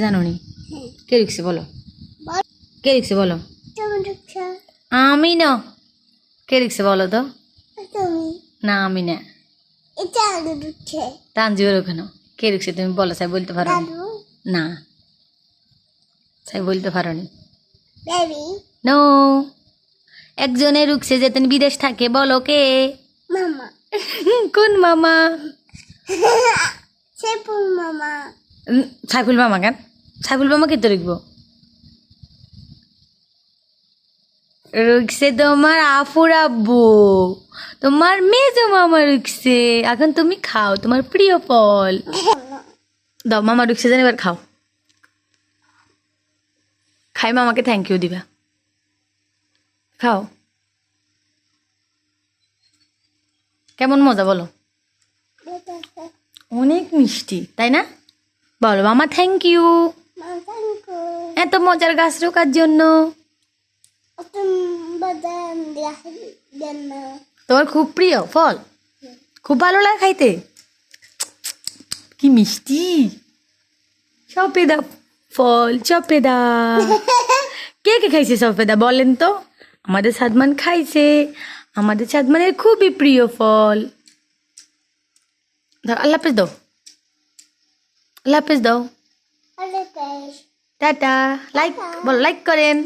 জানো নি? কে লিখছে বলো, কে লিখছে বলো? আমি না। কে লিখছে বলো তো? না আমি না। তানজিওর ওখানে কে লিখছে তুমি বলো, সাই বলতে পারো না? সাই বলতে পারো নি? নো, একজনে রুখছে যে তুমি বিদেশ থাকে, বলো কে? মামা। কোন মামা? সাইফুল মামা। সাইফুল মামা কেন? সাইফুল মামা কে তো লিখবো? রুখছে তোমার আফুর আব্বু, তোমার মেজো মামা রুখছে। এখন তুমি খাও তোমার প্রিয় ফল। দাও, মামা রুখছে যেন, এবার খাও। খাই মামাকে থ্যাংক ইউ দিবা, খাও। কেমন মজা বলো? অনেক মিষ্টি তাই না? বলো মামা থ্যাংক ইউ এত মজার গাছ রোকার জন্য। তোমার খুব প্রিয় ফল, খুব ভালো লাগে খাইতে, কি মিষ্টি। সফেদা ফল, সফেদা। কে কে খাইছে সফেদা বলেন তো? আমাদের সাদমান খাইছে, আমাদের সাদমানের খুবই প্রিয় ফল। দাও, আল্লাহ হাফেজ দাও, আল্লাহ হাফেজ দাও, টাটা। লাইক বলো, লাইক করেন।